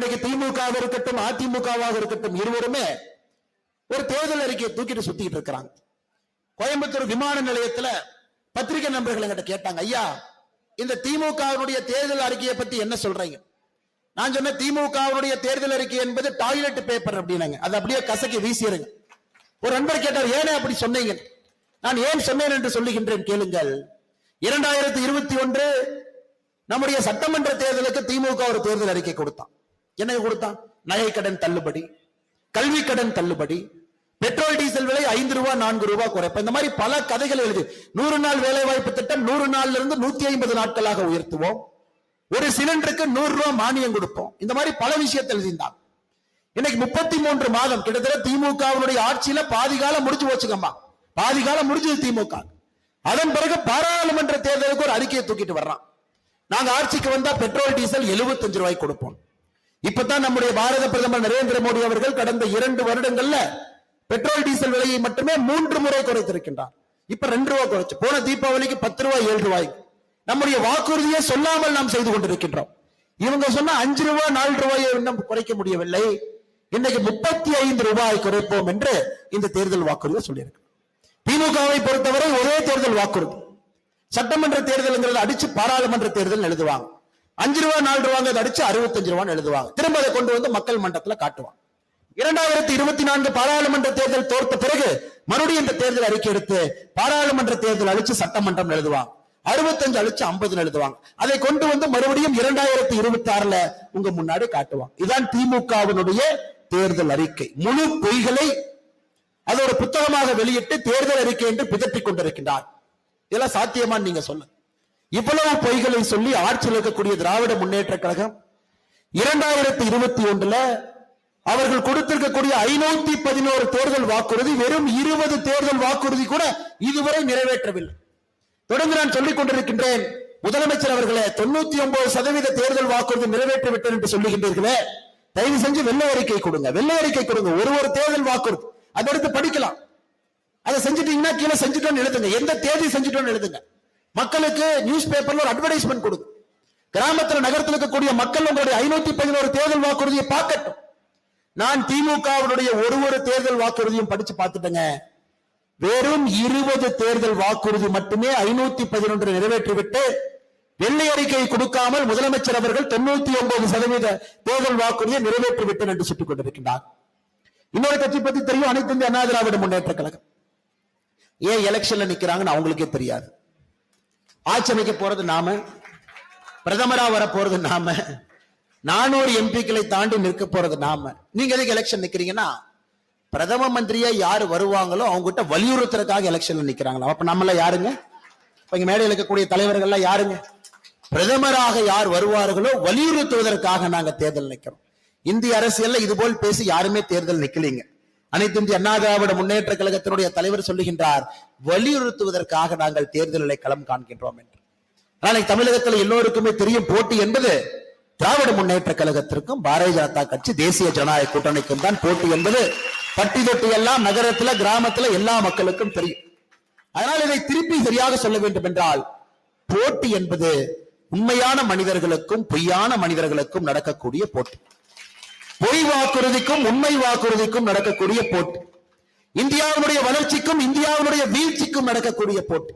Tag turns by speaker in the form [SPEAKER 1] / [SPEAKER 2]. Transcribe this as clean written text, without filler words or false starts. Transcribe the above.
[SPEAKER 1] இன்னைக்கு திமுகவாக இருக்கட்டும் அதிமுகவாக இருக்கட்டும் இருவருமே ஒரு தேர்தல் அறிக்கையை தூக்கிட்டு சுத்திட்டு இருக்கிறாங்க. கோயம்புத்தூர் விமான நிலையத்துல பத்திரிகை நண்பர்கள் என்கிட்ட கேட்டாங்க, ஐயா இந்த திமுகவுடைய தேர்தல் அறிக்கையை பத்தி என்ன சொல்றீங்க? நான் சொன்ன திமுகவுடைய தேர்தல் அறிக்கை என்பது டாய்லெட் பேப்பர் அப்படின்னாங்க. அது அப்படியே கசக்கி வீசிடுங்க. ஒரு நண்பர் கேட்டார், ஏனே அப்படி சொன்னீங்க? நான் ஏன் சொன்னேன் என்று சொல்லுகின்றேன் கேளுங்கள். 2021 நம்முடைய சட்டமன்ற தேர்தலுக்கு திமுக ஒரு தேர்தல் அறிக்கை கொடுத்தான். என்ன கொடுத்தான்? நகை கடன் தள்ளுபடி, கல்வி கடன் தள்ளுபடி, பெட்ரோல் டீசல் விலை 5 ரூபாய் 4 ரூபாய் குறைப்பு, இந்த மாதிரி பல கதைகள் எழுதி 100 நாள் வேலை வாய்ப்பு திட்டம் 100 நாள்ல இருந்து 150 நாட்களாக உயர்த்துவோம், ஒரு சிலிண்டருக்கு 100 ரூபாய் மானியம் கொடுப்போம், இந்த மாதிரி பல விஷயத்தை எழுதியிருந்தாங்க. இன்னைக்கு 33 மாதம் கிட்டத்தட்ட திமுகவுடைய ஆட்சியில பாதி காலம் முடிஞ்சு போச்சுங்கம்மா. பாதி காலம் முடிஞ்சது திமுக. அதன் பிறகு பாராளுமன்ற தேர்தலுக்கு ஒரு அறிக்கையை தூக்கிட்டு வர்றான். நாங்க ஆட்சிக்கு வந்தா பெட்ரோல் டீசல் 75 ரூபாய் கொடுப்போம். இப்பதான் நம்முடைய பாரத பிரதமர் நரேந்திர மோடி அவர்கள் கடந்த 2 வருடங்கள்ல பெட்ரோல் டீசல் விலையை மட்டுமே 3 முறை குறைத்திருக்கின்றார். இப்ப 2 ரூபாய் குறைச்சு, போன தீபாவளிக்கு 10 ரூபாய் 7 ரூபாய். நம்முடைய வாக்குறுதியை சொல்லாமல் நாம் செய்து கொண்டிருக்கின்றோம். இவங்க சொன்ன 5 ரூபாய் 4 ரூபாயை இன்னும் குறைக்க முடியவில்லை. இன்னைக்கு 35 ரூபாய் குறைப்போம் என்று இந்த தேர்தல் வாக்குறுதியை சொல்லியிருக்கு. திமுகவை பொறுத்தவரை ஒரே தேர்தல் வாக்குறுதி. சட்டமன்ற தேர்தல் அடிச்சு பாராளுமன்ற தேர்தல் எழுதுவாங்க. 5 ரூபாய் 4 ரூபாய் அடிச்சு 65 ரூபாய் எழுதுவாங்க. திரும்ப அதை கொண்டு வந்து மக்கள் மன்றத்துல காட்டுவாங்க. 2024 பாராளுமன்ற தேர்தல் தோற்ற பிறகு மறுபடியும் இந்த தேர்தல் அறிக்கை எடுத்து பாராளுமன்ற தேர்தல் அழிச்சு சட்டமன்றம் எழுதுவாங்க. 65 அழிச்சு 50 எழுதுவாங்க. அதை கொண்டு வந்து மறுபடியும் 2026 உங்க முன்னாடி காட்டுவாங்க. இதுதான் திமுகவினுடைய தேர்தல் அறிக்கை. முழு பொய்களை அது ஒரு புத்தகமாக வெளியிட்டு தேர்தல் அறிக்கை என்று பிதற்றிக் கொண்டிருக்கின்றார். இதெல்லாம் சாத்தியமா நீங்க சொல்லுங்க. இவ்வளவு பொய்களை சொல்லி ஆட்சியில் இருக்கக்கூடிய திராவிட முன்னேற்ற கழகம் 2021 அவர்கள் கொடுத்திருக்கக்கூடிய 511 தேர்தல் வாக்குறுதி வெறும் 20 தேர்தல் வாக்குறுதி கூட இதுவரை நிறைவேற்றவில்லை. தொடர்ந்து நான் சொல்லிக் கொண்டிருக்கின்றேன், முதலமைச்சர் அவர்களே 99% தேர்தல் வாக்குறுதி நிறைவேற்றிவிட்டேன் என்று சொல்லுகின்றீர்களே, தயவு செஞ்சு வெள்ளை அறிக்கை கொடுங்க. வெள்ளை அறிக்கை கொடுங்க. ஒரு தேர்தல் வாக்குறுதி அதை எடுத்து படிக்கலாம். அதை செஞ்சுட்டீங்கன்னா கீழே செஞ்சுட்டோன்னு எழுதுங்க. எந்த தேதி செஞ்சுட்டோன்னு எழுதுங்க. மக்களுக்கு நியூஸ் பேப்பர்ல ஒரு அட்வர்டைஸ்மெண்ட் கொடுங்க. கிராமத்தில் நகரத்தில் இருக்கக்கூடிய மக்கள் உங்களுடைய 511 தேர்தல் வாக்குறுதியை பார்க்கட்டும். நான் திமுகவுடைய ஒரு தேர்தல் வாக்குறுதியும் படிச்சு பார்த்துட்டேங்க. வெறும் 20 தேர்தல் வாக்குறுதி மட்டுமே 511 நிறைவேற்றிவிட்டு வெள்ளை அறிக்கை கொடுக்காமல் முதலமைச்சர் அவர்கள் 99% தேர்தல் வாக்குறுதியை நிறைவேற்றிவிட்டேன் என்று சுட்டுக் கொண்டிருக்கின்றார். இன்னொரு கட்சி பத்தி தெரியும், அனைத்து இந்திய அண்ணா திராவிட முன்னேற்ற கழகம். ஏன் எலெக்ஷன்ல நிக்கிறாங்கன்னு அவங்களுக்கே தெரியாது. ஆட்சி அமைக்க போறது நாம, பிரதமரா வர போறது நாம, 400 எம்பிக்களை தாண்டி நிற்க போறது நாம. நீங்க எதுக்கு எலெக்ஷன் நிக்கிறீங்கன்னா, பிரதம மந்திரியா யாரு வருவாங்களோ அவங்க கிட்ட வலியுறுத்துறதுக்காக எலெக்ஷன்ல நிக்கிறாங்களா? அப்ப நம்மள யாருங்க? இங்க மேடையில் இருக்கக்கூடிய தலைவர்கள்லாம் யாருங்க? பிரதமராக யார் வருவார்களோ வலியுறுத்துவதற்காக நாங்க தேர்தல் நிக்கிறோம். இந்திய அரசியல்ல இது போல் பேசி யாருமே தேர்தல் நிக்கலீங்க. அனைத்து இந்திய அண்ணா திராவிட முன்னேற்ற கழகத்தினுடைய தலைவர் சொல்லுகின்றார், வலியுறுத்துவதற்காக நாங்கள் தேர்தலை களம் காண்கின்றோம் என்று. ஆனால் தமிழகத்தில் எல்லோருக்குமே தெரியும், போட்டி என்பது திராவிட முன்னேற்ற கழகத்திற்கும் பாரதிய ஜனதா கட்சி தேசிய ஜனநாயக கூட்டணிக்கும் தான் போட்டி என்பது பட்டி தொட்டி எல்லாம் நகரத்துல கிராமத்துல எல்லா மக்களுக்கும் தெரியும். அதனால் இதை திருப்பி சரியாக சொல்ல வேண்டும் என்றால், போட்டி என்பது உண்மையான மனிதர்களுக்கும் பொய்யான மனிதர்களுக்கும் நடக்கக்கூடிய போட்டி. பொய் வாக்குறுதிக்கும் உண்மை வாக்குறுதிக்கும் நடக்கக்கூடிய போட்டி. இந்தியாவுடைய வளர்ச்சிக்கும் இந்தியாவுடைய வீழ்ச்சிக்கும் நடக்கக்கூடிய போட்டி.